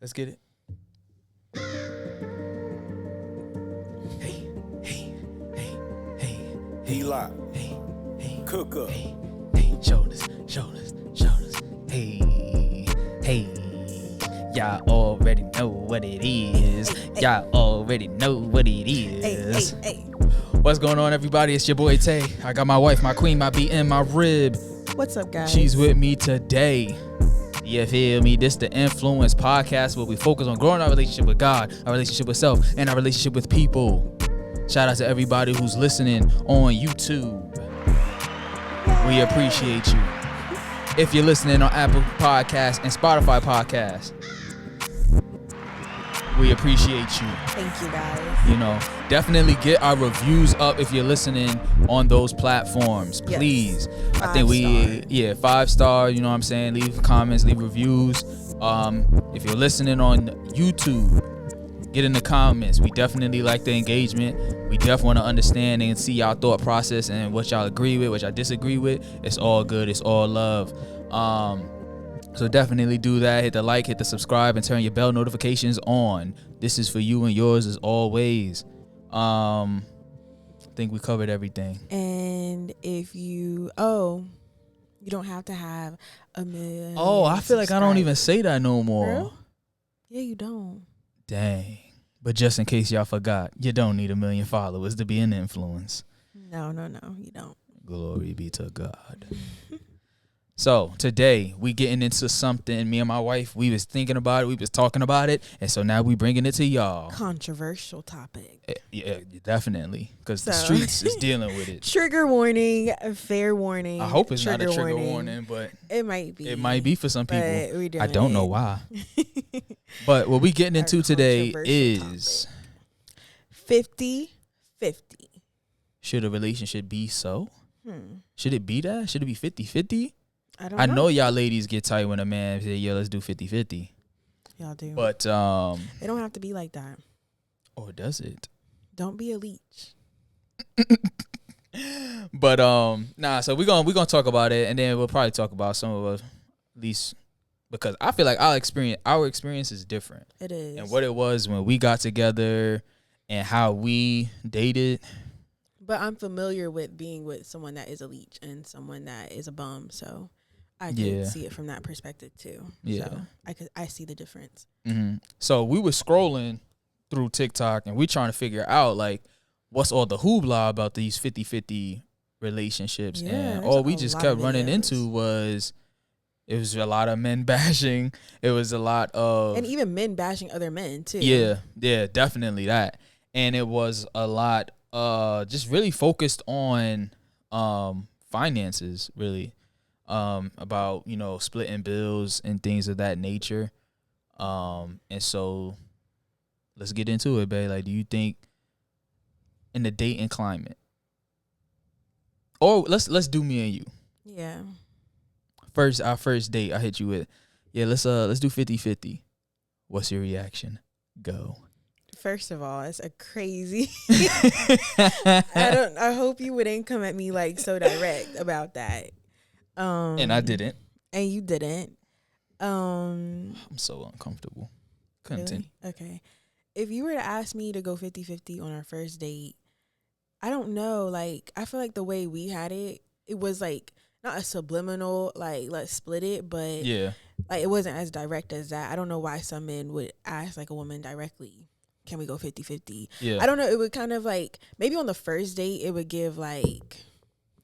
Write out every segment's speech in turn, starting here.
Let's get it. Hey, hey, hey, hey, hey, Eli, hey, hey, cook up. hey, hey, shoulders, shoulders, shoulders. Hey, hey, y'all already know what it is. Y'all already know what it is. Hey. What's going on, everybody? It's your boy Tay. I got my wife, my queen, my BM, my rib. What's up, guys? She's with me today. You feel me? This the Nfluence podcast where we focus on growing our relationship with God, our relationship with self, and our relationship with people. Shout out to everybody who's listening on YouTube. We appreciate you. If you're listening on Apple Podcasts and Spotify Podcasts, we appreciate you. Thank you, guys. You know, definitely get our reviews up if you're listening on those platforms, Yes. please. I 5 think star. 5-star, you know what I'm saying? Leave comments, leave reviews. If you're listening on YouTube, get in the comments. We definitely like the engagement. We definitely want to understand and see y'all thought process and what y'all agree with, what y'all disagree with. It's all good. It's all love. So definitely do that. Hit the like, hit the subscribe, and turn your bell notifications on. This is for you and yours as always. I think we covered everything. And if you don't have to have a million. Oh, I feel like I don't even say that no more. Real? Yeah, you don't. Dang. But just in case y'all forgot, you don't need 1 million followers to be an influence. No, you don't. Glory be to God. So today we getting into something. Me and my wife, we was thinking about it. We was talking about it. And so now we bringing it to y'all. Controversial topic. Yeah, definitely. Because the So- streets is dealing with it. Trigger warning, fair warning. I hope it's not a trigger warning, but It might be. it might be for some people. But we're doing I don't know it. why. But what we getting into Our today controversial is 50-50. should a relationship be so? Should it be that? Should it be 50-50? I know y'all ladies get tight when a man say, yo, let's do 50-50. Y'all do. But It don't have to be like that. or does it? Don't be a leech. But nah, so we're gonna talk about it, and then we'll probably talk about some of us, at least because I feel like our experience is different. It is. And what it was when we got together and how we dated. But I'm familiar with being with someone that is a leech and someone that is a bum, so I can Yeah. see it from that perspective too. Yeah. So I see the difference. Mm-hmm. So we were scrolling through TikTok and we trying to figure out like what's all the hoopla about these 50-50 relationships. Yeah, And there's all we a just lot kept of running videos. into was it was a lot of men bashing. It was a lot of And even men bashing other men too. yeah, definitely that. And it was a lot just really focused on finances, really. About, you know, splitting bills and things of that nature. And so let's get into it, babe. Like, do you think in the dating climate, or let's do me and you. Yeah. Our first date, I hit you with, yeah, let's do 50-50. What's your reaction? Go. First of all, it's a crazy. I hope you wouldn't come at me like so direct about that. And I didn't. And you didn't. I'm so uncomfortable. Continue. Really? Okay. If you were to ask me to go 50-50 on our first date, I don't know. Like, I feel like the way we had it, it was like not a subliminal, like, let's split it, but Yeah. like it wasn't as direct as that. I don't know why some men would ask like a woman directly, can we go 50-50? Yeah. I don't know. It would kind of like, maybe on the first date, it would give like,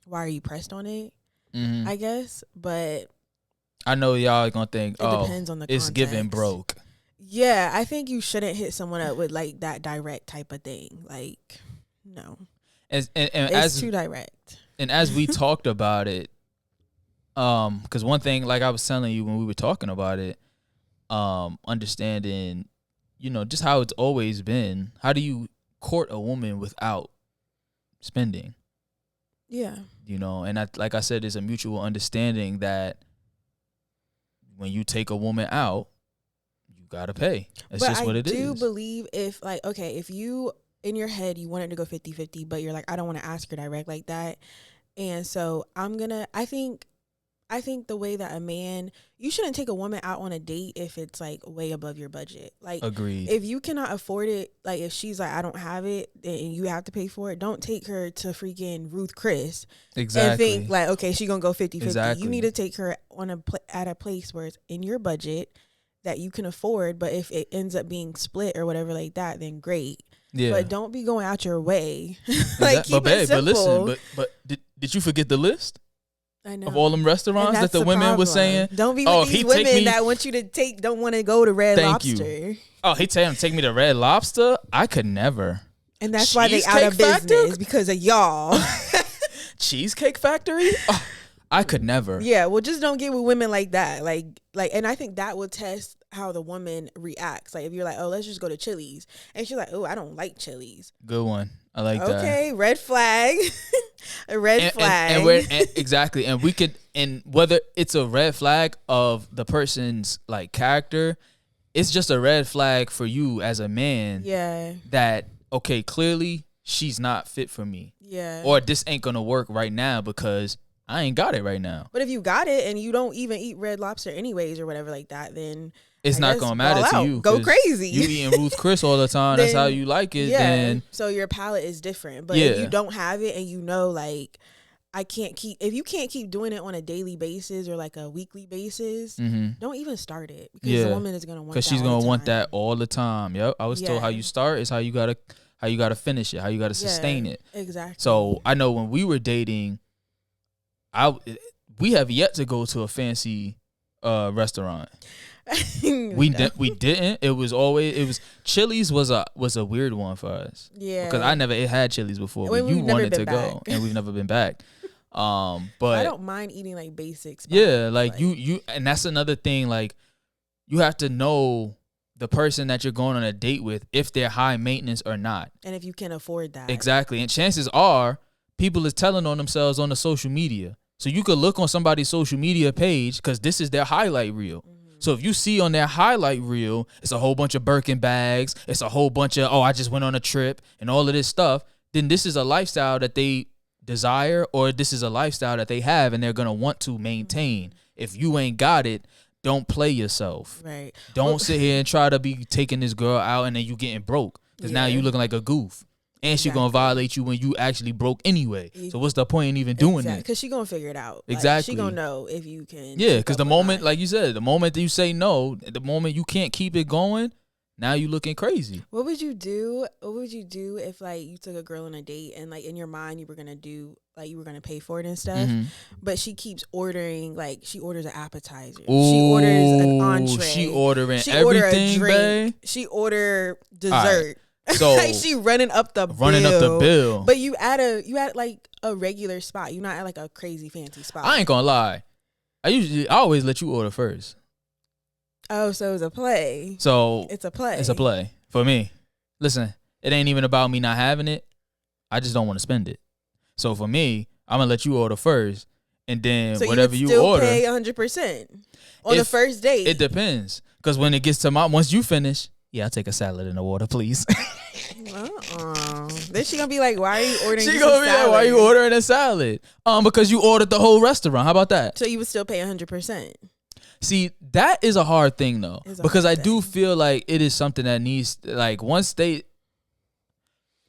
why are you pressed on it? Mm-hmm. I guess. But I know y'all are gonna think, it depends on the it's giving context. broke. Yeah, I think you shouldn't hit someone up with like that direct type of thing. Like, no, And it's too direct. And as we talked about it, because one thing, like I was telling you when we were talking about it, understanding, you know, just how it's always been. How do you court a woman without spending? Yeah, You know, and like I said, there's a mutual understanding that when you take a woman out, you gotta pay. That's just what it is. I do believe if like, okay, if you in your head you wanted to go 50-50, but you're like, I don't want to ask her direct like that, and so I think I think the way that you shouldn't take a woman out on a date if it's like way above your budget. Like, agreed. if you cannot afford it, like if she's like, I don't have it and you have to pay for it, don't take her to freaking Ruth Chris. Exactly. And think like, okay, she gonna go 50-50. Exactly. You need to take her on at a place where it's in your budget that you can afford. But if it ends up being split or whatever like that, then great. Yeah. But don't be going out your way. Like, keep but babe, it simple. but did you forget the list? I know. Of all them restaurants that the women were saying? Don't be with these women that want you to don't want to go to Red Lobster. You. Oh, he tell him take me to Red Lobster? I could never. And that's why they out of business, because of y'all. Cheesecake Factory? Oh, I could never. Yeah, well, just don't get with women like that. Like, and I think that will test how the woman reacts. Like, if you're like, oh, let's just go to Chili's, and she's like, oh, I don't like Chili's. Good one. I like that. Okay, red flag. A red flag. And exactly. And we could, and whether it's a red flag of the person's like character, it's just a red flag for you as a man. Yeah. That, okay, clearly she's not fit for me. Yeah. Or this ain't gonna work right now because I ain't got it right now. But if you got it and you don't even eat Red Lobster anyways or whatever like that, then it's not gonna matter to you. Go crazy. You eating Ruth Chris all the time. That's how you like it. Yeah. Then so your palate is different. But if you don't have it and you know, like, if you can't keep doing it on a daily basis or like a weekly basis, don't even start it, because the woman is gonna want that. Because she's gonna want that all the time. Yep. I was told how you start is how you gotta finish it, how you gotta sustain it. Exactly. So I know when we were dating, we have yet to go to a fancy restaurant. we didn't. It was Chili's was a weird one for us. Yeah. Because I never had Chili's before, but you wanted to go, and we've never been back. But I don't mind eating like basics. Yeah, like you, and that's another thing. Like, you have to know the person that you're going on a date with, if they're high maintenance or not, and if you can afford that. Exactly. And chances are, people is telling on themselves on the social media. So you could look on somebody's social media page, because this is their highlight reel. So if you see on their highlight reel, it's a whole bunch of Birkin bags, it's a whole bunch of, I just went on a trip and all of this stuff, then this is a lifestyle that they desire, or this is a lifestyle that they have and they're going to want to maintain. If you ain't got it, don't play yourself. Right. Don't sit here and try to be taking this girl out and then you getting broke, because now you looking like a goof. And she gonna violate you when you actually broke anyway. So what's the point in even doing it? Because she gonna figure it out. Exactly. She gonna know if you can. Yeah, because the moment, like you said, the moment that you say no, the moment you can't keep it going, now you looking crazy. What would you do? What would you do if like you took a girl on a date and like in your mind you were gonna do like you were gonna pay for it and stuff, but she keeps ordering, like she orders an appetizer, she orders an entree, she ordering everything, babe. She order dessert. So like she running up the bill. But you at like a regular spot. You're not at like a crazy fancy spot. I ain't gonna lie. I always let you order first. Oh, so it's a play. So it's a play. It's a play for me. Listen, it ain't even about me not having it. I just don't want to spend it. So for me, I'm gonna let you order first, and then so whatever you still order, pay 100% on the first date. It depends, because when it gets to once you finish. Yeah, I'll take a salad and a water, please. Then she gonna be like, why are you ordering She gonna be salad? like, why are you ordering a salad? Because you ordered the whole restaurant. How about that? So you would still pay 100%. See, that is a hard thing, though. Because I do thing. feel like it is something that needs, like, once they...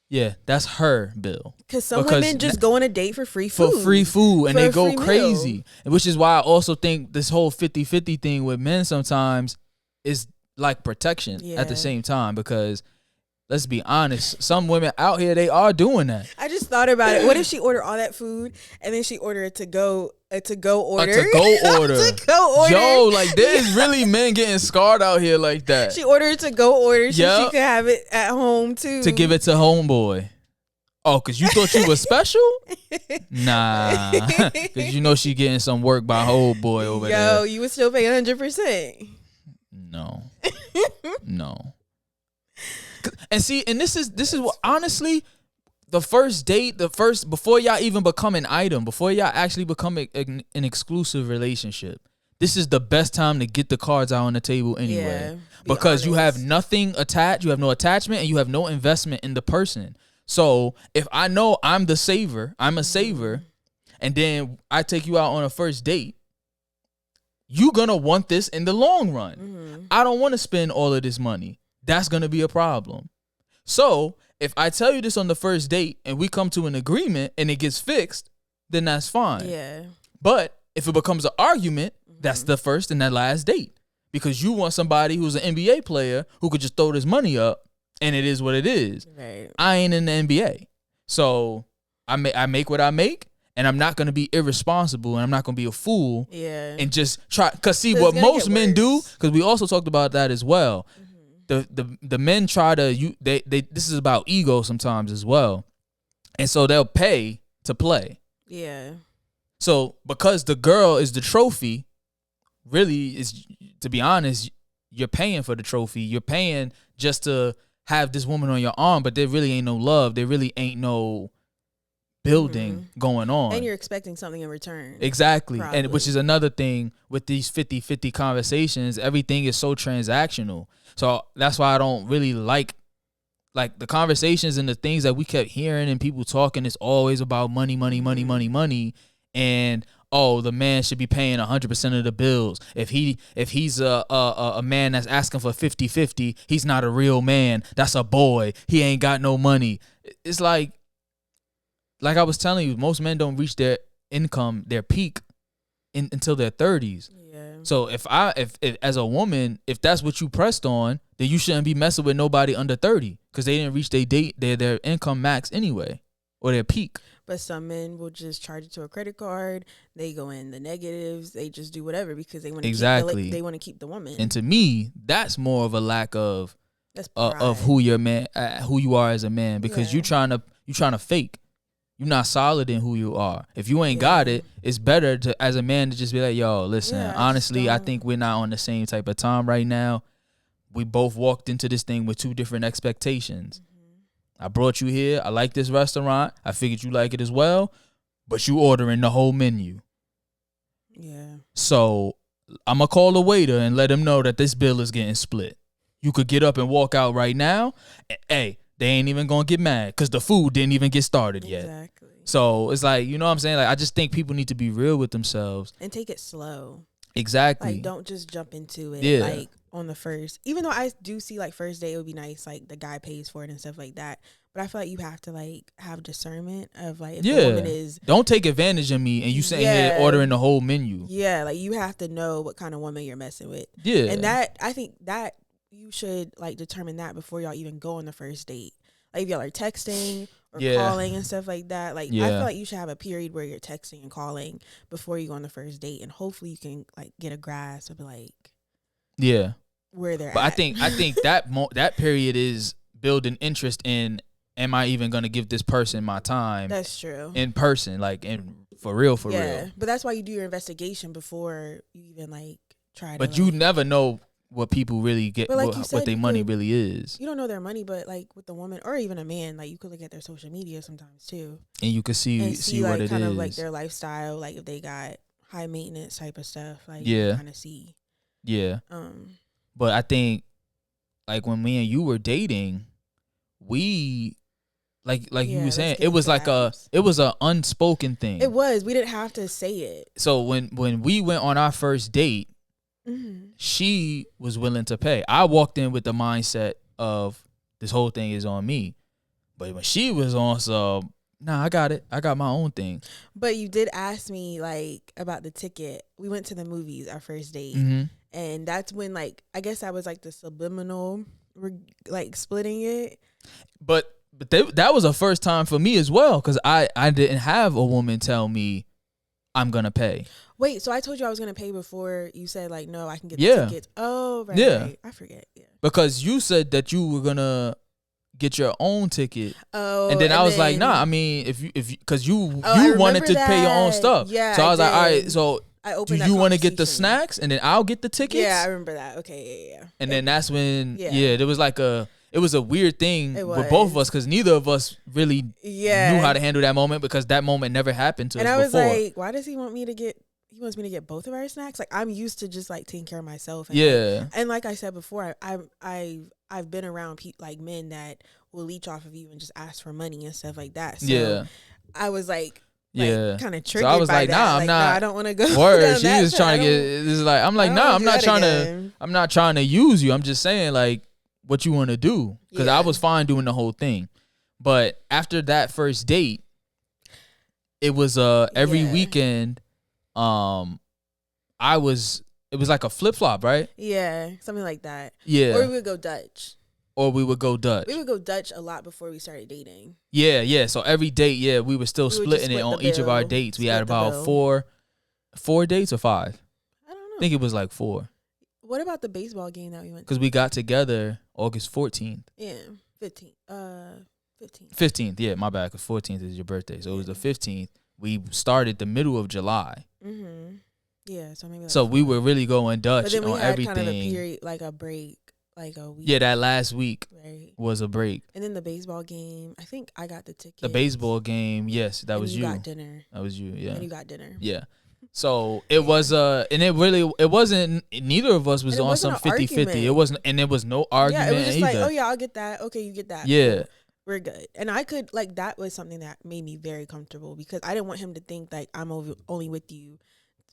Yeah, that's her bill. Because some women just go on a date for free food. For free food, and they go crazy. Meal. Which is why I also think this whole 50-50 thing with men sometimes is like protection at the same time, because let's be honest, some women out here, they are doing that. I just thought about it. What if she ordered all that food and then she ordered a to-go order? A to-go order. To-go order. Yo, like there's really men getting scarred out here like that. She ordered a to-go order so she could have it at home too. To give it to homeboy. Oh, because you thought you was special? Nah. Because you know she getting some work by old boy over there. Yo, you would still pay 100%. No. And see, and this is what, honestly, the first date, before y'all even become an item, before y'all actually become an exclusive relationship, this is the best time to get the cards out on the table anyway. Because you have nothing attached, you have no attachment, and you have no investment in the person. So if I know I'm a saver, and then I take you out on a first date, you're gonna want this in the long run. Mm-hmm. I don't want to spend all of this money. That's gonna be a problem. So if I tell you this on the first date and we come to an agreement and it gets fixed, then that's fine. Yeah. But if it becomes an argument, that's the first and that last date. Because you want somebody who's an NBA player who could just throw this money up and it is what it is. Right. I ain't in the NBA. So I make what I make, and I'm not going to be irresponsible, and I'm not going to be a fool. Yeah. And just try. Because see, So what it's gonna most get men do, worse. because we also talked about that as well. The men try to, this is about ego sometimes as well. And so they'll pay to play. Yeah. So because the girl is the trophy, really is, to be honest, you're paying for the trophy. You're paying just to have this woman on your arm, but there really ain't no love. There really ain't no building going on. And you're expecting something in return. Exactly. Probably. And which is another thing with these 50-50 conversations, everything is so transactional. So that's why I don't really like the conversations and the things that we kept hearing and people talking. It's always about money, money, money, money, money. And the man should be paying 100% of the bills. If he's a man that's asking for 50-50, he's not a real man. That's a boy. He ain't got no money. It's like I was telling you, most men don't reach their income, their peak until their 30s. Yeah. So if as a woman, if that's what you pressed on, then you shouldn't be messing with nobody under 30 because they didn't reach their income max anyway, or their peak. But some men will just charge it to a credit card. They go in the negatives. They just do whatever because they want to Exactly. they want to keep the woman. And to me, that's more of a lack of That's of who your man, who you are as a man, because Yeah. you trying to fake. You're not solid in who you are. If you ain't got it, it's better to, as a man, to just be like, yo, listen, Yeah, honestly, I think we're not on the same type of time right now. We both walked into this thing with two different expectations. I brought you here. I like this restaurant. I figured you like it as well, but you ordering the whole menu. Yeah. So I'm going to call the waiter and let him know that this bill is getting split. You could get up and walk out right now. Hey, they ain't even going to get mad because the food didn't even get started yet. Exactly. So it's like, you know what I'm saying? Like, I just think people need to be real with themselves. And take it slow. Exactly. Like, don't just jump into it. Yeah. Like, on the first. Even though I do see, like, first day, it would be nice, like, the guy pays for it and stuff like that. But I feel like you have to, like, have discernment of, like, if the woman is. Don't take advantage of me and you sitting here ordering the whole menu. Yeah. Like, you have to know what kind of woman you're messing with. Yeah. And that, I think that you should, like, determine that before y'all even go on the first date. Like, if y'all are texting or calling and stuff like that, like, I feel like you should have a period where you're texting and calling before you go on the first date. And hopefully you can, like, get a grasp of, like, where they're at. But I think that period is building interest in, am I even going to give this person my time? That's true. In person, like, for real. But that's why you do your investigation before you even, like, try to. But you never know what people really get, like what their money really is. You don't know their money, but, like, with the woman or even a man, like, you could look at their social media sometimes too, and you can see like, what it kind is. of like their lifestyle, like if they got high maintenance type of stuff, like, Yeah. you kind of see. Yeah. But I think, like, when me and you were dating, we, like you were saying, it was like it was a unspoken thing. It was. We didn't have to say it. So when we went on our first date, she was willing to pay. I walked in with the mindset of this whole thing is on me. But when she was on some, nah, I got it. I got my own thing. But you did ask me, like, about the ticket. We went to the movies our first date. And that's when, like, I guess that was, like, the subliminal, like, splitting it. But that was a first time for me as well, because I didn't have a woman tell me I'm going to pay. Wait, so I told you I was going to pay before you said, like, no, I can get the tickets. Oh, right, right. I forget. Yeah. Because you said that you were going to get your own ticket. Oh, and then I was like, nah, I mean, if because you wanted to pay your own stuff. Yeah, so I was like, all right, so do you want to get the snacks and then I'll get the tickets? Yeah, I remember that. Okay, yeah. And then that's when, there was like it was a weird thing with both of us because neither of us really knew how to handle that moment because that moment never happened to us before. And I was like, why does he want me to get, he wants me to get both of our snacks? Like, I'm used to just, like, taking care of myself. And and like I said before, I've been around like men that will leech off of you and just ask for money and stuff like that. So I was like, Yeah. Kind of triggered. So I was by like, that. nah, I'm not. I don't want to go. Word. Down She that was trying to path. get. It's like I'm like, nah, I'm not trying to. I'm not trying to use you. I'm just saying like what you want to do because I was fine doing the whole thing, but after that first date, it was every weekend. It was like a flip flop, right? Yeah, something like that. Yeah. Or we would go Dutch. We would go Dutch a lot before we started dating. Yeah. So every date, we were still splitting it on each of our dates. We had about four dates or 5. I don't know. I think it was like 4. What about the baseball game that we went to? Because we got together August 14th. Yeah, 15th. 15th. 15th, yeah, my bad, because 14th is your birthday. So it was the 15th. We started the middle of July. Mm-hmm. Yeah, so maybe. So we were really going Dutch but then we on had everything. Kind of a period, like a break, like a week. Yeah, that last week was a break. And then the baseball game, I think I got the ticket. The baseball game, yes, that was you. You got dinner. That was you, yeah. And you got dinner. Yeah. So it was and it wasn't, neither of us was on some 50-50. It wasn't, and there was no argument either. Yeah, it was just like, oh yeah, I'll get that. Okay, you get that. Yeah. Cool. We're good. And I could, like, that was something that made me very comfortable because I didn't want him to think like I'm only with you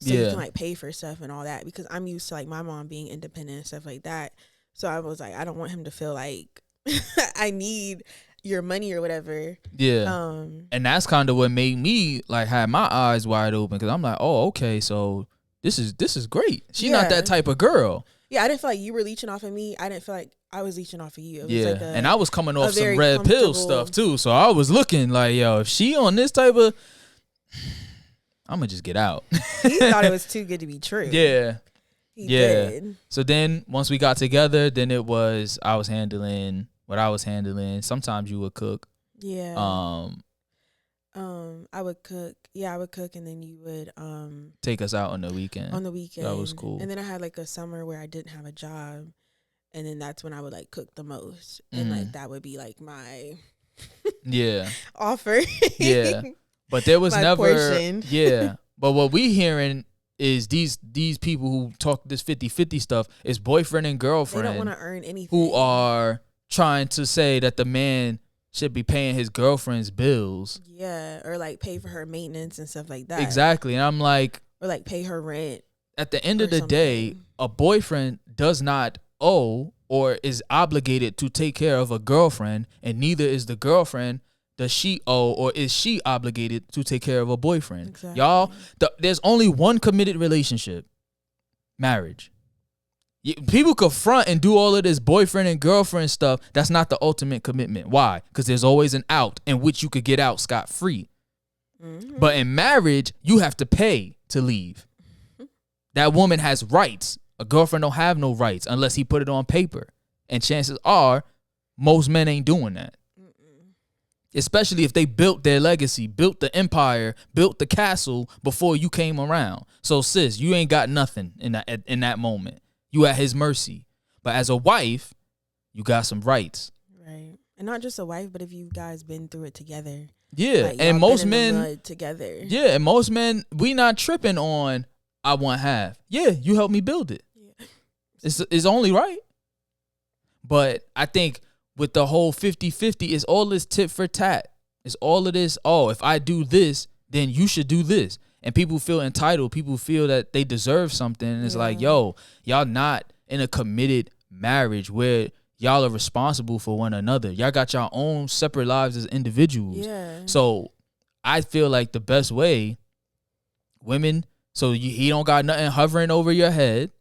so you can like pay for stuff and all that, because I'm used to like my mom being independent and stuff like that. So I was like, I don't want him to feel like I need your money or whatever. Yeah. And that's kind of what made me like have my eyes wide open, because I'm like, oh, okay, so this is great. She's not that type of girl. Yeah, I didn't feel like you were leeching off of me. I didn't feel like I was leeching off of you. It was like and I was coming off some red pill stuff too. So I was looking like, yo, if she on this type of, I'm gonna just get out. He thought it was too good to be true. Yeah. He did. So then once we got together, then it was I was handling what I was handling. Sometimes you would cook. Yeah. I would cook. Yeah, I would cook, and then you would take us out on the weekend. That was cool. And then I had like a summer where I didn't have a job, and then that's when I would like cook the most, and like that would be like my offer. Yeah. But there was never portion. Yeah. But what we hearing is these people who talk this 50-50 stuff is boyfriend and girlfriend. They don't want to earn anything. Who are trying to say that the man should be paying his girlfriend's bills. Yeah, or like pay for her maintenance and stuff like that. Exactly. And I'm like, or like pay her rent. At the end of the day, a boyfriend does not owe or is obligated to take care of a girlfriend, and neither is the girlfriend. Does she owe or is she obligated to take care of a boyfriend? Exactly. Y'all, there's only one committed relationship, marriage. People could front and do all of this boyfriend and girlfriend stuff. That's not the ultimate commitment. Why? Because there's always an out in which you could get out scot-free. Mm-hmm. But in marriage, you have to pay to leave. That woman has rights. A girlfriend don't have no rights unless he put it on paper. And chances are, most men ain't doing that. Especially if they built their legacy, built the empire, built the castle before you came around. So sis, you ain't got nothing in that moment. You at his mercy. But as a wife, you got some rights. Right. And not just a wife, but if you guys been through it together. Yeah. Like, and most men together. Yeah, and most men, we not tripping on I want half. Yeah, you helped me build it. Yeah. It's only right. But I think with the whole 50-50, it's all this tit for tat. It's all of this, oh, if I do this, then you should do this. And people feel entitled. People feel that they deserve something. And it's like, yo, y'all not in a committed marriage where y'all are responsible for one another. Y'all got your own separate lives as individuals. Yeah. So I feel like the best way, women, so he don't got nothing hovering over your head.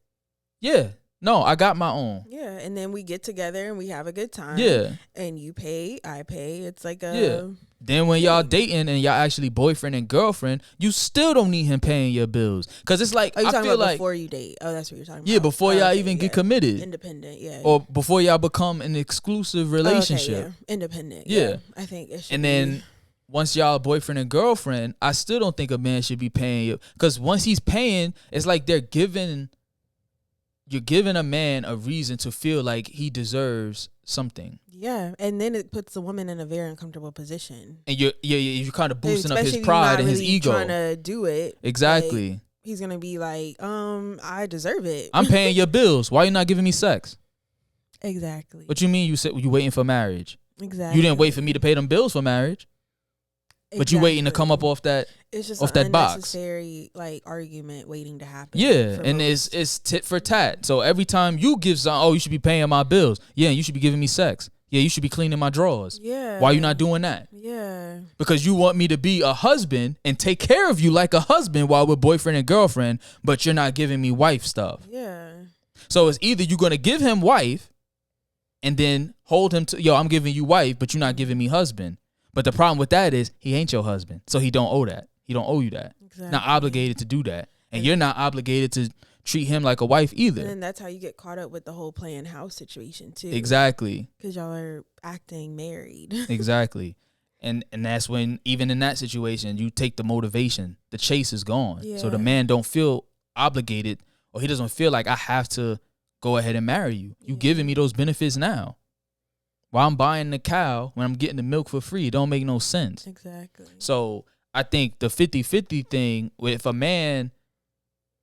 Yeah. No, I got my own. Yeah, and then we get together and we have a good time. Yeah. And you pay, I pay. It's like a... Yeah. Then when y'all dating and y'all actually boyfriend and girlfriend, you still don't need him paying your bills. Because it's like, I feel like... before you date. Oh, that's what you're talking about. Yeah, before y'all even get committed. Independent, yeah. Or before y'all become an exclusive relationship. Okay, yeah. Independent, yeah. I think it should And then... once y'all boyfriend and girlfriend, I still don't think a man should be paying you. Because once he's paying, it's like you're giving a man a reason to feel like he deserves something. Yeah, and then it puts the woman in a very uncomfortable position. And you're kind of boosting up his pride and his ego. Trying to do it exactly. Like, he's gonna be like, I deserve it. I'm paying your bills. Why you not giving me sex? Exactly. What you mean? You said you waiting for marriage? Exactly. You didn't wait for me to pay them bills for marriage. but you waiting to come up off that It's just off an that box. unnecessary like argument waiting to happen. Yeah, and it's tit for tat. So every time you give some, oh, you should be paying my bills. Yeah, you should be giving me sex. Yeah, you should be cleaning my drawers. Yeah. Why you not doing that? Yeah. Because you want me to be a husband and take care of you like a husband while we're boyfriend and girlfriend, but you're not giving me wife stuff. Yeah. So it's either you're going to give him wife and then hold him to, yo, I'm giving you wife, but you're not giving me husband. But the problem with that is he ain't your husband. So he don't owe that. He don't owe you that. Exactly. Not obligated to do that. And you're not obligated to treat him like a wife either. And then that's how you get caught up with the whole playing house situation too. Exactly. Because y'all are acting married. Exactly. And that's when, even in that situation, you take the motivation. The chase is gone. Yeah. So the man don't feel obligated, or he doesn't feel like I have to go ahead and marry you. You giving me those benefits now. While I'm buying the cow, when I'm getting the milk for free, it don't make no sense. Exactly. So I think the 50-50 thing, if a man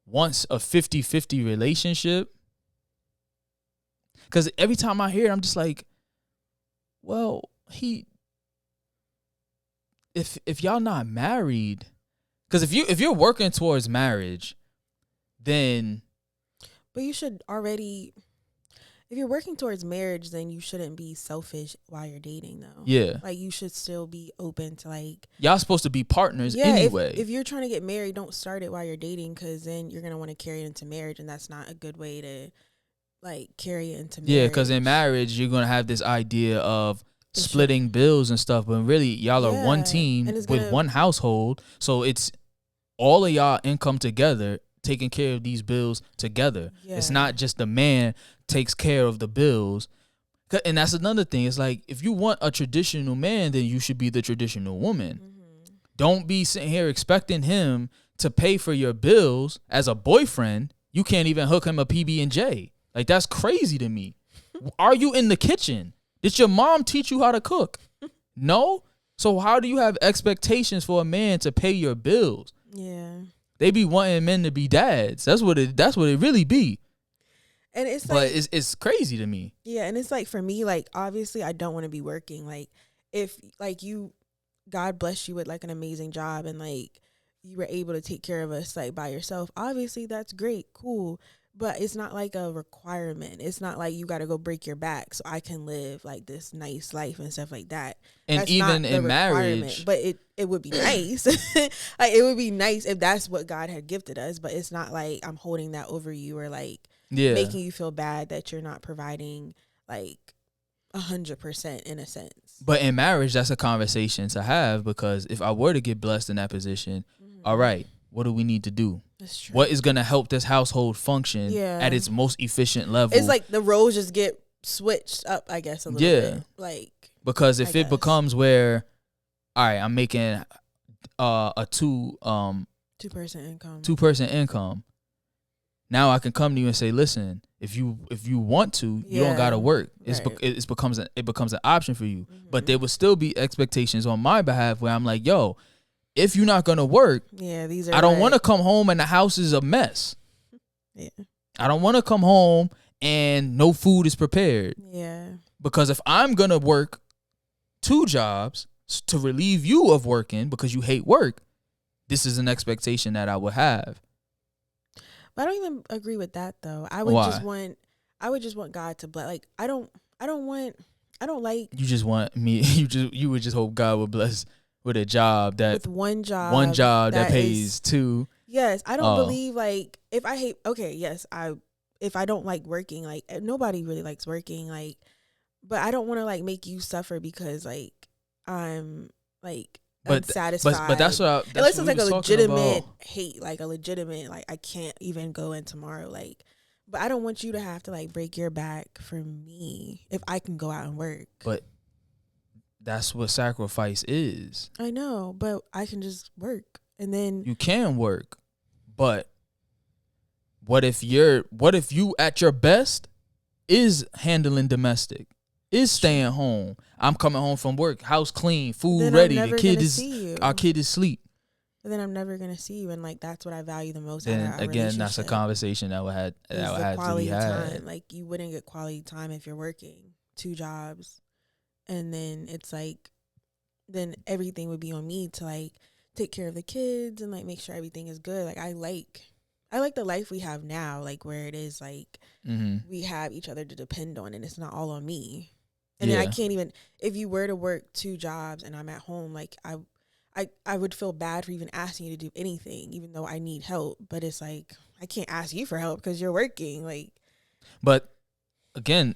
wants a 50-50 relationship, because every time I hear it, I'm just like, well, if y'all not married, because if you're working towards marriage, then. But you should already, if you're working towards marriage, then you shouldn't be selfish while you're dating, though. Yeah. Like, you should still be open to, like. Y'all supposed to be partners anyway. If you're trying to get married, don't start it while you're dating, because then you're going to want to carry it into marriage, and that's not a good way to, like, carry it into marriage. Yeah, because in marriage, you're going to have this idea of splitting bills and stuff, but really, y'all are one team with one household, so it's all of y'all income together, taking care of these bills together. Yeah. It's not just the man takes care of the bills. And that's another thing. It's like, if you want a traditional man, then you should be the traditional woman. Mm-hmm. Don't be sitting here expecting him to pay for your bills as a boyfriend. You can't even hook him a PB&J. Like, that's crazy to me. Are you in the kitchen? Did your mom teach you how to cook? No? So how do you have expectations for a man to pay your bills? Yeah. They be wanting men to be dads. That's what it really be. And it's like, but it's crazy to me. Yeah, and it's like, for me, like, obviously I don't want to be working. Like, if like God bless you with like an amazing job and like you were able to take care of us like by yourself, obviously that's great, cool. But it's not like a requirement. It's not like you got to go break your back so I can live like this nice life and stuff like that. And that's even in marriage, but it would be nice. Like, it would be nice if that's what God had gifted us. But it's not like I'm holding that over you or like making you feel bad that you're not providing like 100% in a sense. But in marriage, that's a conversation to have, because if I were to get blessed in that position, all right, what do we need to do? That's true. What is going to help this household function at its most efficient level? It's like the roles just get switched up, I guess, a little bit. Like, because if it becomes where, all right, I'm making a two-person income. Now I can come to you and say, listen, if you want to, you don't gotta work. It becomes an option for you. Mm-hmm. But there would still be expectations on my behalf where I'm like, yo, if you're not gonna work, I don't want to come home and the house is a mess. Yeah. I don't want to come home and no food is prepared. Yeah. Because if I'm gonna work 2 jobs to relieve you of working because you hate work, this is an expectation that I would have. But I don't even agree with that though. I would just want God to bless. Like, I don't like. You just want me. You would just hope God would bless with a job with one job that pays 2. Yes, I don't believe like if I don't like working, like nobody really likes working, like, but I don't want to like make you suffer because like I'm like unsatisfied. But that's what unless it's like a legitimate hate, like a legitimate like I can't even go in tomorrow, like. But I don't want you to have to like break your back for me if I can go out and work. But that's what sacrifice is. I know, but I can just work and then you can work. But what if you at your best is handling domestic, is staying home? I'm coming home from work, house clean, food ready, our kid is asleep. But then I'm never gonna see you, and like that's what I value the most. Then again, that's a conversation that would have to be had. Time. Like, you wouldn't get quality time if you're working 2 jobs, and then it's like then everything would be on me to like take care of the kids and like make sure everything is good. Like I like the life we have now, like where it is like we have each other to depend on and it's not all on me. And then I can't even, if you were to work 2 jobs and I'm at home, like I would feel bad for even asking you to do anything, even though I need help. But it's like, I can't ask you for help because you're working. Like, but again,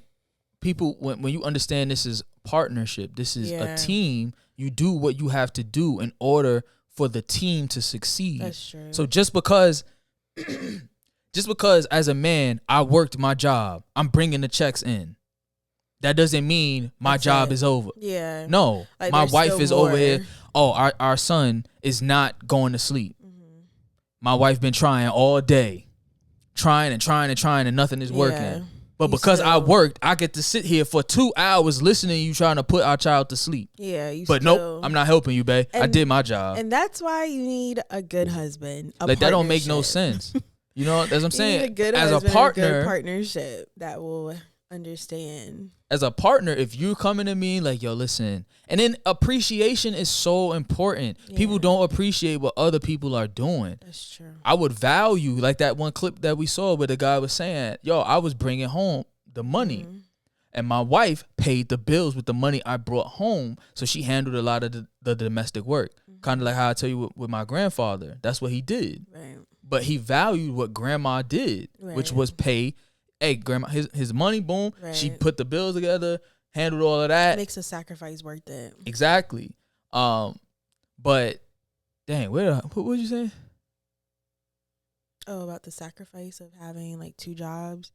people, when you understand this is partnership, this is a team, you do what you have to do in order for the team to succeed. That's true. So just because as a man, I worked my job, I'm bringing the checks in, that doesn't mean my job is over. Yeah. No, like my wife is over here. here. Oh, our son is not going to sleep. My wife been trying all day, trying and nothing is working. But because I worked, I get to sit here for 2 hours listening to you trying to put our child to sleep. Yeah, but nope, I'm not helping you, babe. I did my job. And that's why you need a good husband. Like, that don't make no sense. You know, as I'm saying, you need a good as husband, a partner, a good partnership that will understand. As a partner, if you're coming to me like, yo, listen, and then appreciation is so important. People don't appreciate what other people are doing. That's true. I would value, like that one clip that we saw where the guy was saying, yo, I was bringing home the money and my wife paid the bills with the money I brought home. So she handled a lot of the domestic work. Kind of like how I tell you with my grandfather. That's what he did. Right. But he valued what grandma did, which was pay. Hey, grandma, his money, boom. Right. She put the bills together, handled all of that. Makes a sacrifice worth it. Exactly. But dang, what would you say? Oh, about the sacrifice of having like 2 jobs.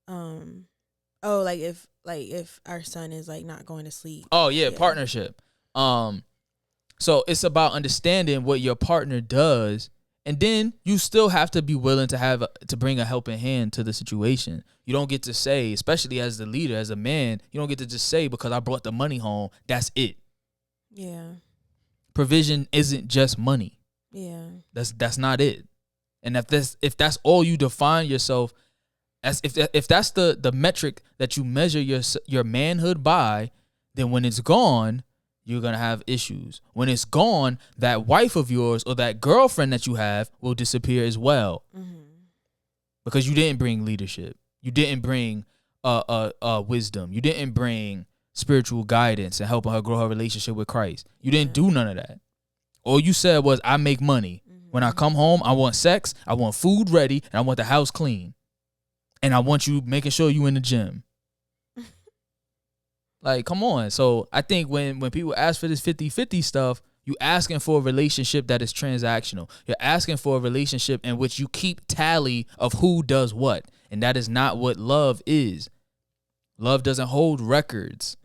Like if our son is like not going to sleep. Oh yeah, partnership. So it's about understanding what your partner does. And then you still have to be willing to to bring a helping hand to the situation. You don't get to say, especially as the leader, as a man, you don't get to just say, because I brought the money home, that's it. Yeah. Provision isn't just money. Yeah. That's not it. And if that's all you define yourself as, if that's the metric that you measure your manhood by, then when it's gone, you're going to have issues. When it's gone, that wife of yours or that girlfriend that you have will disappear as well. Because you didn't bring leadership. You didn't bring wisdom. You didn't bring spiritual guidance and helping her grow her relationship with Christ. You didn't do none of that. All you said was, I make money. When I come home, I want sex, I want food ready, and I want the house clean. And I want you making sure you in the gym. Like, come on. So I think when people ask for this 50-50 stuff, you asking for a relationship that is transactional. You're asking for a relationship in which you keep tally of who does what. And that is not what love is. Love doesn't hold records.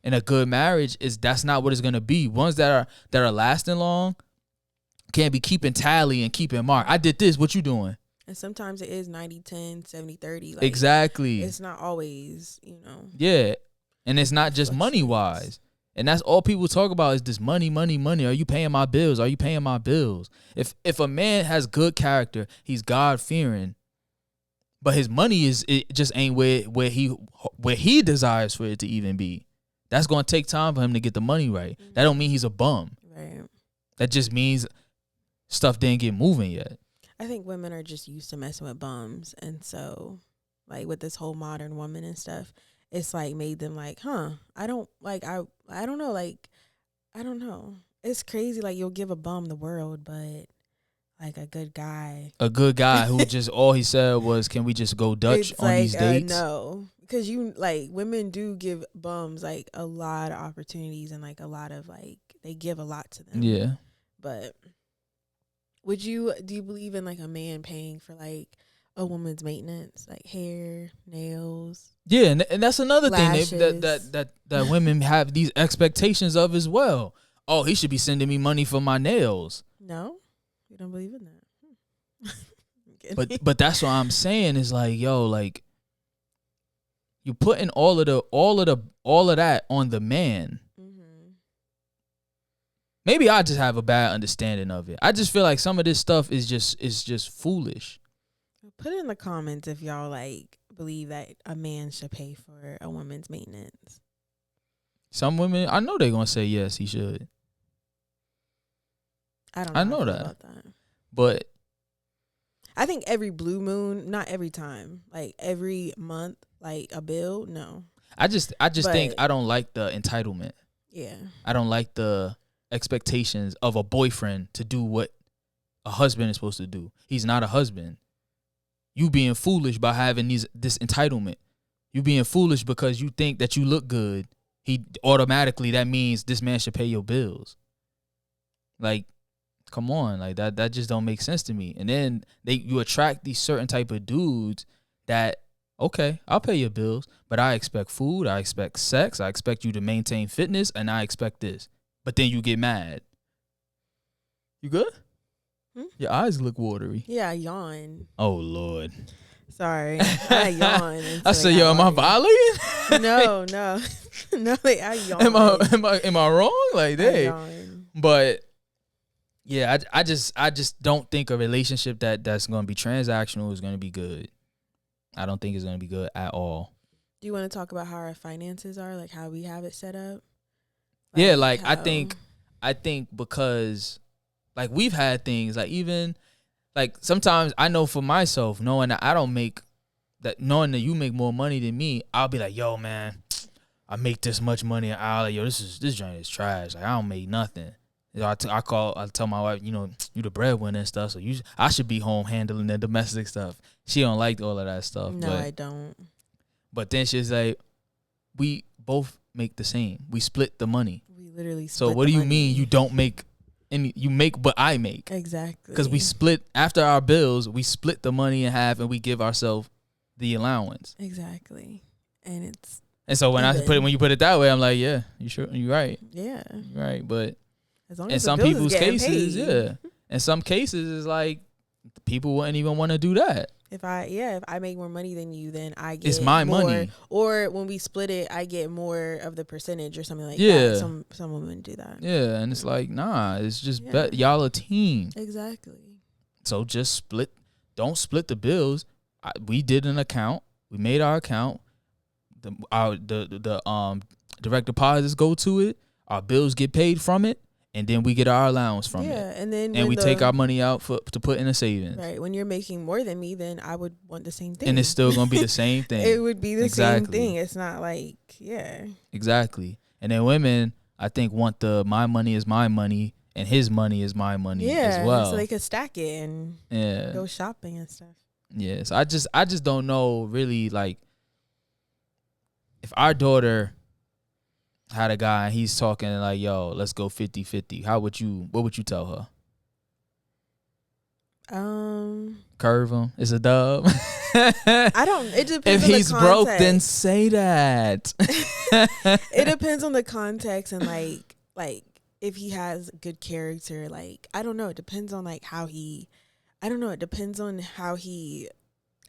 In a good marriage, that's not what it's going to be. Ones that are lasting long can't be keeping tally and keeping mark. I did this. What you doing? And sometimes it is 90-10, 70-30. Like, exactly. It's not always, Yeah. And it's not just money-wise. And that's all people talk about is this money, money, money. Are you paying my bills? Are you paying my bills? If a man has good character, he's God-fearing, but his money it just ain't where he desires for it to even be. That's going to take time for him to get the money right. That don't mean he's a bum. Right. That just means stuff didn't get moving yet. I think women are just used to messing with bums. And so, like, with this whole modern woman and stuff, it's like made them like, I don't know. Like, I don't know. It's crazy. Like, you'll give a bum the world, but like a good guy who just all he said was, can we just go Dutch on these dates? No, because women do give bums like a lot of opportunities and like a lot of like, they give a lot to them. Yeah. But do you believe in like a man paying for like a woman's maintenance, like hair, nails? Yeah, and that's another lashes. Thing that women have these expectations of as well. Oh, he should be sending me money for my nails. No, you don't believe in that. but that's what I'm saying is like, yo, like you putting all of that on the man. Maybe I just have a bad understanding of it. I just feel like some of this stuff is just foolish. Put it in the comments if y'all like believe that a man should pay for a woman's maintenance. Some women, I know they're gonna say yes, he should. I don't know. I know how I feel that. about that. But I think every blue moon, not every time, like every month, like a bill. No. I just think I don't like the entitlement. Yeah. I don't like the expectations of a boyfriend to do what a husband is supposed to do. He's not a husband. You being foolish by having this entitlement. You being foolish because you think that you look good. He automatically, that means this man should pay your bills. Like, come on, like that just don't make sense to me. And then you attract these certain type of dudes that, okay, I'll pay your bills, but I expect food, I expect sex, I expect you to maintain fitness, and I expect this. But then you get mad. You good? Your eyes look watery. Yeah, I yawn. Oh Lord. Sorry, I yawn. I said, yo, am I violating? No, no, like, I yawn. Am I wrong? Like, hey, yawn. but yeah, I just don't think a relationship that's gonna be transactional is gonna be good. I don't think it's gonna be good at all. Do you want to talk about how our finances are, like how we have it set up? Yeah, like I think because like we've had things like even like sometimes I know for myself, knowing that knowing that you make more money than me, I'll be like, yo, man, I make this much money an hour. Like, yo, this joint is trash. Like I don't make nothing. You know, I tell my wife, you know, you the breadwinner and stuff, so I should be home handling the domestic stuff. She don't like all of that stuff. No, I don't. But then she's like, we both make the same. We split the money. We literally split So what do you money. mean you don't make any? You make, but I make. Exactly. Because we split after our bills. We split the money in half, and we give ourselves the allowance. Exactly. And so when you put it that way, I'm like, yeah, you sure? You right. Yeah. You're right. But as long in as some the bills people's is getting cases, paid. yeah. In some cases, it's like people wouldn't even want to do that. If I make more money than you, then I get It's my more, money. Or when we split it, I get more of the percentage or something like Yeah. that. Some women do that. Yeah, and it's like, nah, it's just y'all a team. Exactly. So just split. Don't split the bills. We did an account. We made our account. The direct deposits go to it. Our bills get paid from it, and then we get our allowance from it. Yeah, and then we take our money out to put in a savings. Right. When you're making more than me, then I would want the same thing. And it's still gonna be the same thing. It would be the same thing. It's not like Exactly. And then women, I think, want my money is my money and his money is my money as well. So they could stack it and go shopping and stuff. Yeah. So I just don't know really, like, if our daughter had a guy and he's talking like, yo, let's go 50-50, what would you tell her? Curve him. It's a dub. It depends if on he's the broke, context. then say that. It depends on the context and like if he has good character. Like, I don't know. It depends on like it depends on how he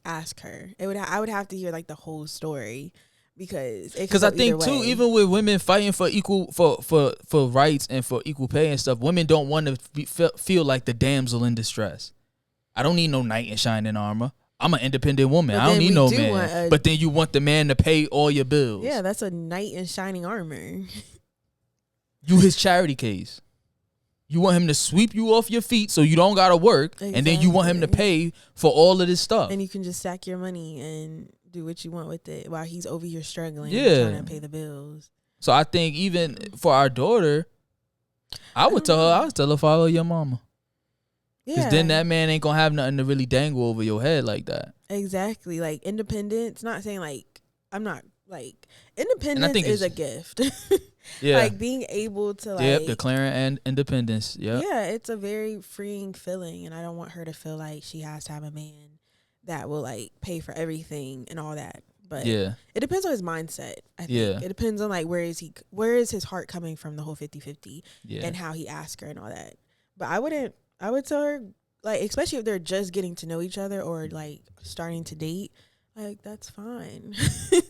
asked her. I would have to hear like the whole story. Because I think too, even with women fighting for equal for rights and for equal pay and stuff, women don't want to feel like the damsel in distress. I don't need no knight in shining armor. I'm an independent woman. I don't need no man. But then you want the man to pay all your bills. Yeah, that's a knight in shining armor. You his charity case. You want him to sweep you off your feet so you don't gotta work, exactly. And then you want him to pay for all of this stuff. And you can just stack your money and do what you want with it while he's over here struggling, trying to pay the bills. So I think even for our daughter, I would tell her follow your mama. Because then that man ain't gonna have nothing to really dangle over your head like that. Exactly. Like, independence, not saying like, I'm not like, independence is a gift. Yeah. Like being able to like. Declaring and independence. Yeah. Yeah, it's a very freeing feeling. And I don't want her to feel like she has to have a man that will like pay for everything and all that. But it depends on his mindset. I think it depends on like where is his heart coming from, the whole 50-50 and how he asked her and all that. But I would tell her, like, especially if they're just getting to know each other or like starting to date, like, that's fine.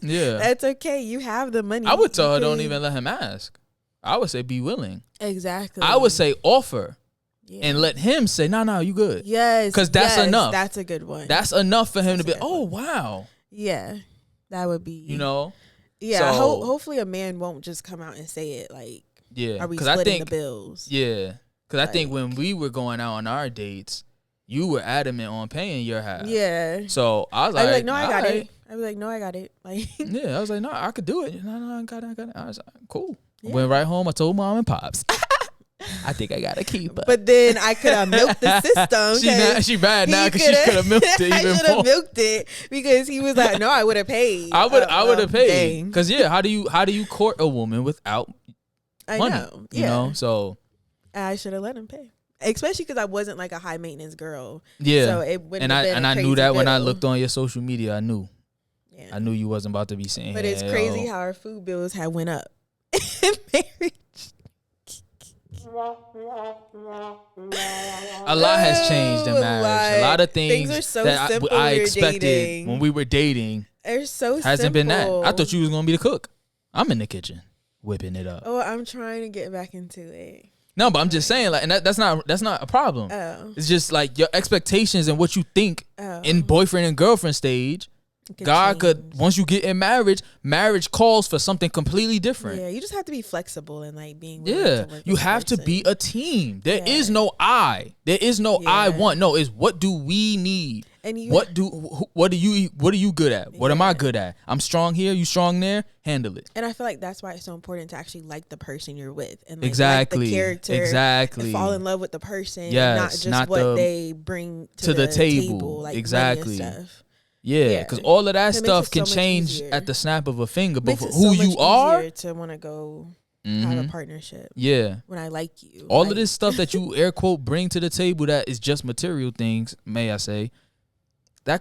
Yeah. That's okay. You have the money. I would tell her don't even let him ask. I would say be willing. Exactly. I would say offer. Yeah. And let him say, no, you good. Yes. Because that's enough. That's a good one. That's enough for him to be, oh, wow. Yeah. That would be. You know? Yeah, So, hopefully a man won't just come out and say it like, yeah, are we because splitting the bills? Yeah, because I think Like- when we were going out on our dates, you were adamant on paying your half. Yeah. So I was I'd be like, like, no, I got "Alright." it. I'd be like, no, I got it. Like, Yeah, I was like, no, I could do it. No, I got it. I was like, cool. Yeah. Went right home. I told mom and pops. I think I gotta keep her. but then I could have milked the system. she bad now because she could have milked it I even should have more. milked it because he was like, no, I would have paid. I would have paid. Dang. Because how do you court a woman without I money? know. You Yeah. know, so I should have let him pay. Especially because I wasn't like a high maintenance girl. yeah. So it wouldn't have been I a knew crazy that when I bill. looked on your social media. I knew Yeah. you wasn't about to be saying. But it's crazy how our food bills have went up in marriage. a lot has changed in marriage. A lot of things are so that simple I when you're expected dating. when we were dating They're so hasn't been that. simple. I thought you was gonna be the cook. I'm in the kitchen whipping it up. Oh, I'm trying to get back into it. No, but I'm just saying, like, and that's not a problem. Oh. It's just like your expectations and what you think Oh. in boyfriend and girlfriend stage. God could, once you get in marriage calls for something completely different. Yeah, you just have to be flexible and like being willing Yeah, to work you with the have to person. be a team. There Yeah. is no I. There is no I Yeah. want. No, it's what do we need? And you What are you good at? What am I Yeah. good at? I'm strong here. You strong there. Handle it. And I feel like that's why it's so important to actually like the person you're with and like, Exactly. like the character, Exactly. and fall in love with the person, Yes, not just not what the- they bring to the table. like money and Exactly. stuff. Yeah, Yeah. because all of that It makes stuff it can so much change easier. at the snap of a finger. But Makes for it who so you much are, easier to want to go have mhm, a partnership yeah. when I like you. All like, of this stuff that you air quote bring to the table that is just material things, may I say,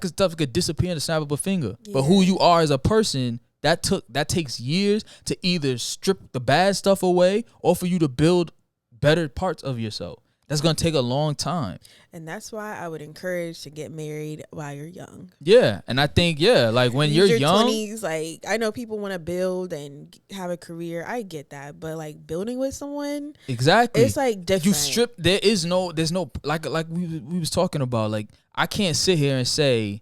stuff could disappear in the snap of a finger. But who Yeah. you are as a person, that takes years to either strip the bad stuff away or for you to build better parts of yourself. That's gonna take a long time. And that's why I would encourage to get married while you're young. Yeah, and I think like when Use you're your young, 20s, like I know people want to build and have a career. I get that, but like building with someone, exactly, it's like different. you strip. There's no like we was talking about. Like I can't sit here and say,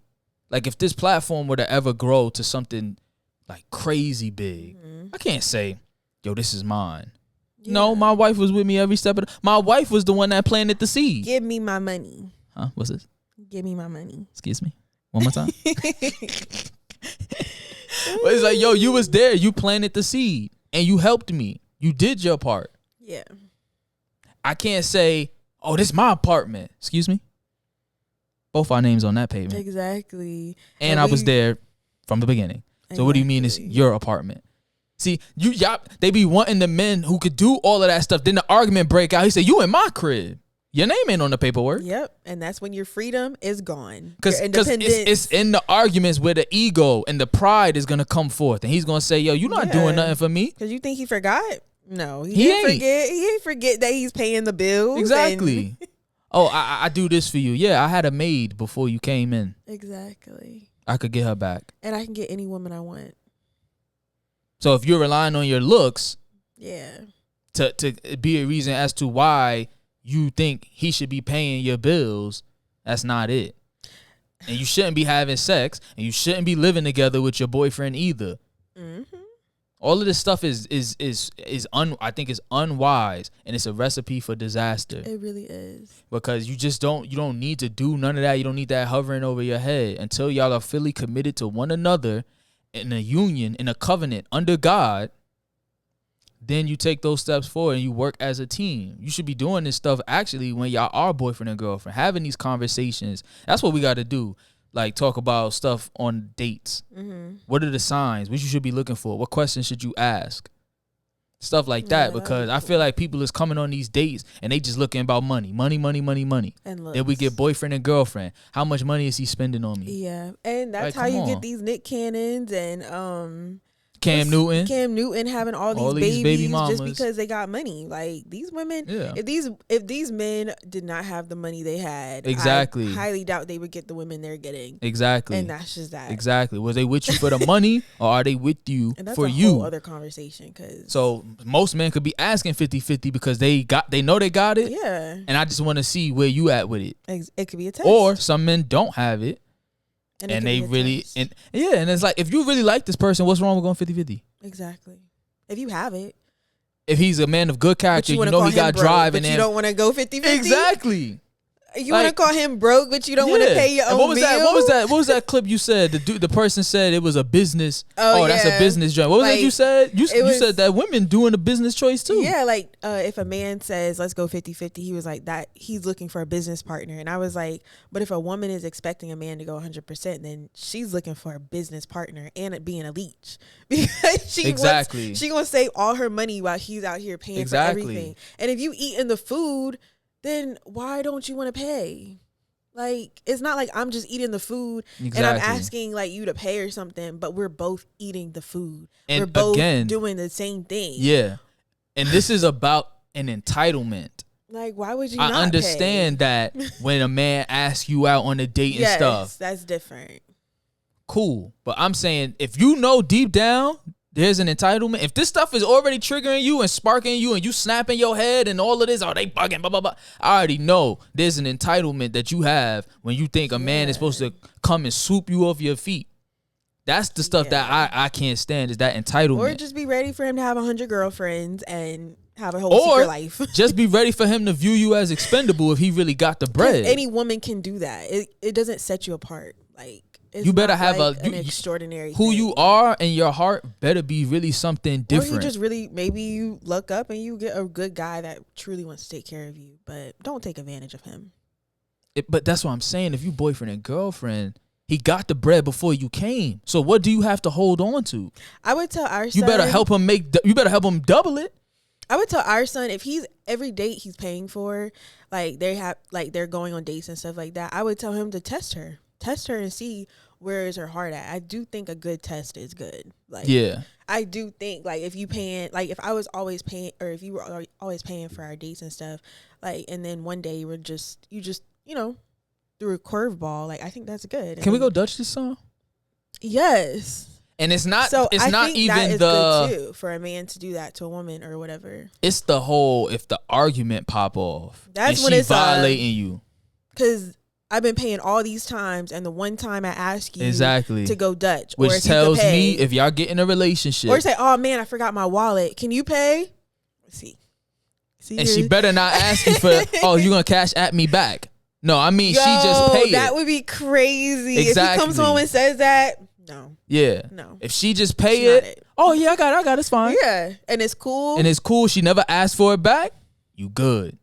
like if this platform were to ever grow to something like crazy big, I can't say, yo, this is mine. Yeah. No, my wife was with me every step of my wife was the one that planted the seed. Give me my money. Huh? What's this? Give me my money. Excuse me. One more time. But it's like, yo, you was there. You planted the seed and you helped me. You did your part. Yeah. I can't say, oh, this is my apartment. Excuse me. Both our names on that pavement. Exactly. And I was there from the beginning. So what do you mean it's Exactly. your apartment? See, y'all, they be wanting the men who could do all of that stuff. Then the argument break out. He said, you in my crib. Your name ain't on the paperwork. Yep. And that's when your freedom is gone. Because it's in the arguments where the ego and the pride is going to come forth. And he's going to say, yo, you're not doing nothing for me. Because you think he forgot? No. He He didn't ain't. forget. He didn't forget that he's paying the bills. Exactly. Oh, I do this for you. Yeah, I had a maid before you came in. Exactly. I could get her back. And I can get any woman I want. So if you're relying on your looks Yeah. to be a reason as to why you think he should be paying your bills, that's not it. And you shouldn't be having sex, and you shouldn't be living together with your boyfriend either. Mm-hmm. All of this stuff I think is unwise, and it's a recipe for disaster. It really is. Because you don't need to do none of that. You don't need that hovering over your head until y'all are fully committed to one another in a union, in a covenant under God. Then you take those steps forward and you work as a team. You should be doing this stuff actually when y'all are boyfriend and girlfriend, having these conversations. That's what we got to do. Like talk about stuff on dates. Mm-hmm. What are the signs? What you should be looking for? What questions should you ask? Stuff like that, because I feel like people is coming on these dates and they just looking about money. And Then we get boyfriend and girlfriend. How much money is he spending on me? Yeah, and that's Like, how you come get on. these Nick Cannons and Cam Newton. Cam Newton having all these these baby babies mamas. just because they got money. Like these women, Yeah. if these men did not have the money they had, Exactly. I highly doubt they would get the women they're getting. Exactly. And that's just that. Exactly. Was they with you for the money, or are they with you And that's for a you? whole other conversation. Cause So most men could be asking 50-50 because they know they got it. yeah, And I just want to see where you at with it. it could be a test. Or some men don't have it and they really and it's like, if you really like this person, what's wrong with going 50-50? Exactly. If you have it. If he's a man of good character, you know he got broke, drive, but and you don't want to go 50-50? Exactly. You want to call him broke, but you don't want to pay your own meal? What was that clip you said? The person said it was a business. That's a business joint. What was it you said? You said that women doing a business choice too. Yeah, like if a man says, let's go 50-50, he was like, that he's looking for a business partner. And I was like, but if a woman is expecting a man to go 100%, then she's looking for a business partner and being a leech. Because she gonna save all her money while he's out here paying for everything. And if you eating the food, then why don't you want to pay? Like, it's not like I'm just eating the food and I'm asking like you to pay or something, but we're both eating the food. And we're both doing the same thing. Yeah. And this is about an entitlement. Like, why would you not understand that when a man asks you out on a date and stuff. That's different. Cool. But I'm saying, if you know deep down there's an entitlement, if this stuff is already triggering you and sparking you and you snapping your head and all of this, they bugging, blah, blah, blah. I already know there's an entitlement that you have when you think a man is supposed to come and swoop you off your feet. That's the stuff that I can't stand, is that entitlement. Or just be ready for him to have 100 girlfriends and have a whole secret life. Just be ready for him to view you as expendable if he really got the bread. Any woman can do that. It doesn't set you apart. Like, you better have an extraordinary who thing. You are, and your heart better be really something different. Or you just really, maybe you look up and you get a good guy that truly wants to take care of you, but don't take advantage of him. But that's what I'm saying. If you boyfriend and girlfriend, he got the bread before you came. So what do you have to hold on to? I would tell our son, you better help him double it. I would tell our son, if he's every date he's paying for, like they're going on dates and stuff like that, I would tell him to test her and see where is her heart at. I do think a good test is good. Like, yeah, I do think, like, if you paying, like, if I was always paying, or if you were always paying for our dates and stuff, like, and then one day you just threw a curveball, like, I think that's good. Can we go Dutch this song? Yes. And it's not. So it's I not think even that is good too, for a man to do that to a woman or whatever. It's the whole, if the argument pop off, that's and when it's violating you. Because I've been paying all these times, and the one time I ask you to go Dutch, which or tells me if y'all get in a relationship, or say, "Oh man, I forgot my wallet. Can you pay?" See, and she better not ask you for, "Oh, you gonna cash at me back?" No, I mean, she just paid. That would be crazy. Exactly. If he comes home and says that, no. Yeah. No. If she just pay it, oh yeah, I got it. It's fine. Yeah, and it's cool. She never asked for it back. You good.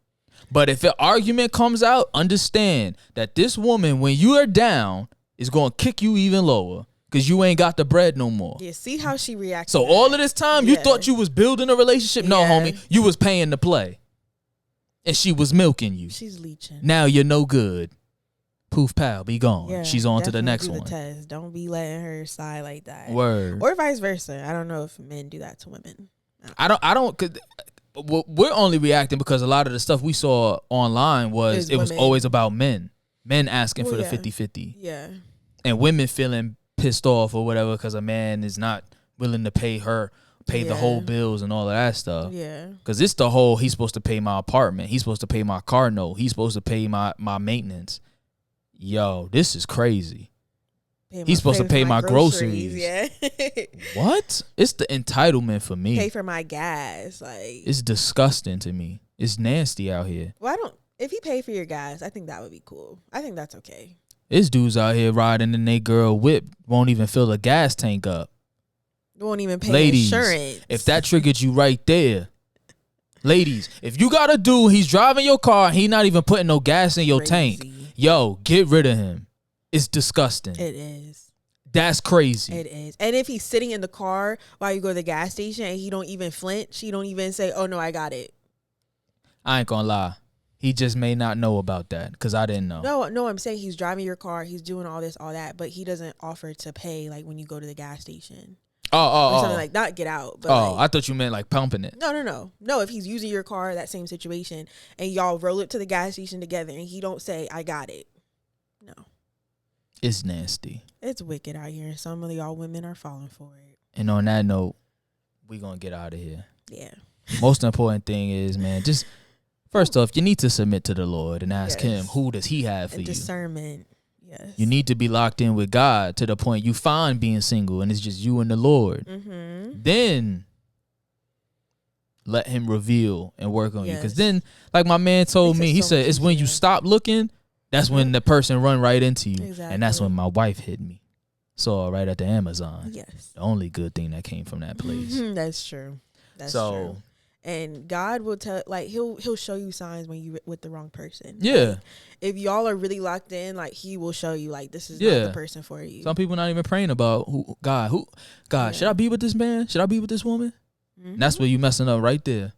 But if an argument comes out, understand that this woman, when you are down, is going to kick you even lower because you ain't got the bread no more. Yeah, see how she reacts. So all of this time, you thought you was building a relationship? No, homie, you was paying to play. And she was milking you. She's leeching. Now you're no good. Poof, pal, be gone. Yeah, she's on to the next one. Test. Don't be letting her slide like that. Word. Or vice versa. I don't know if men do that to women. I don't. Cause we're only reacting because a lot of the stuff we saw online was always about men asking for the 50-50. Yeah. And women feeling pissed off or whatever because a man is not willing to pay the whole bills and all of that stuff. Yeah. Because it's the whole, he's supposed to pay my apartment, he's supposed to pay my car note, he's supposed to pay my maintenance. Yo, this is crazy. He's supposed to pay my groceries. Yeah. What? It's the entitlement for me. Pay for my gas. Like, it's disgusting to me. It's nasty out here. Well, if you pay for your gas, I think that would be cool. I think that's okay. This dude's out here riding in they girl whip, won't even fill a gas tank up. Won't even pay ladies, insurance. If that triggered you right there. Ladies, if you got a dude, he's driving your car, he not even putting no gas in your tank. Yo, get rid of him. It's disgusting. It is. That's crazy. It is. And if he's sitting in the car while you go to the gas station and he don't even flinch, he don't even say, "Oh no, I got it." I ain't gonna lie. He just may not know about that because I didn't know. No, I'm saying he's driving your car, he's doing all this, all that, but he doesn't offer to pay like when you go to the gas station. Or something like not get out. But I thought you meant like pumping it. No. If he's using your car, that same situation, and y'all roll it to the gas station together, and he don't say, "I got it." No. It's nasty. It's wicked out here, and some of y'all women are falling for it. And on that note, we gonna get out of here. Yeah. Most important thing is, man, just first off, you need to submit to the Lord and ask Him, who does He have for you? Discernment. Yes. You need to be locked in with God to the point you find being single and it's just you and the Lord. Then let him reveal and work on you. Because then, like my man told me, he said, it's when you stop looking, that's when the person run right into you. Exactly. And that's when my wife hit me. Saw right at the Amazon. Yes. The only good thing that came from that place. That's true. That's true. And God will tell, like, he'll show you signs when you with the wrong person. Yeah. Like, if y'all are really locked in, like, he will show you, like, this is not the person for you. Some people not even praying about God, should I be with this man? Should I be with this woman? And that's where you messing up right there.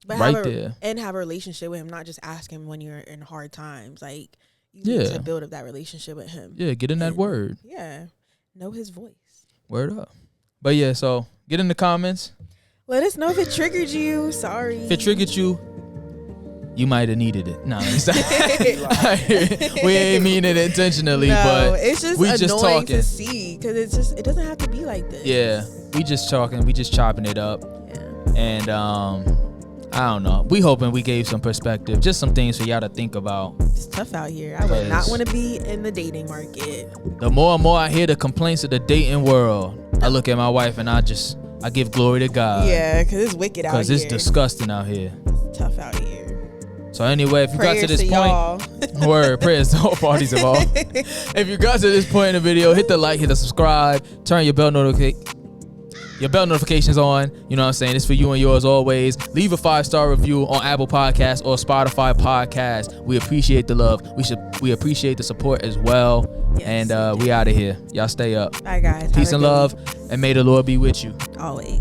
But have a relationship with him, not just ask him when you're in hard times. Like, you need to build up that relationship with him. Yeah, get in that word. Yeah. Know his voice. Word up. But yeah, so get in the comments. Let us know if it triggered you. Sorry. If it triggered you, you might have needed it. No, we ain't mean it intentionally, but it's just we annoying just talking to see because it doesn't have to be like this. Yeah, we just talking, we just chopping it up. Yeah. And I don't know. We hoping we gave some perspective, just some things for y'all to think about. It's tough out here. I would not want to be in the dating market. The more and more I hear the complaints of the dating world, I look at my wife and I give glory to God. Yeah, because it's wicked out here. Because it's disgusting out here. It's tough out here. So anyway, if you got to this point, word, prayers to all parties involved. If you got to this point in the video, hit the like, hit the subscribe, turn your bell notifications on. You know what I'm saying? It's for you and yours always. Leave a 5-star review on Apple Podcasts or Spotify Podcasts. We appreciate the love. We appreciate the support as well. Yes, and we out of here. Y'all stay up. Bye guys. Peace and love, and may the Lord be with you always.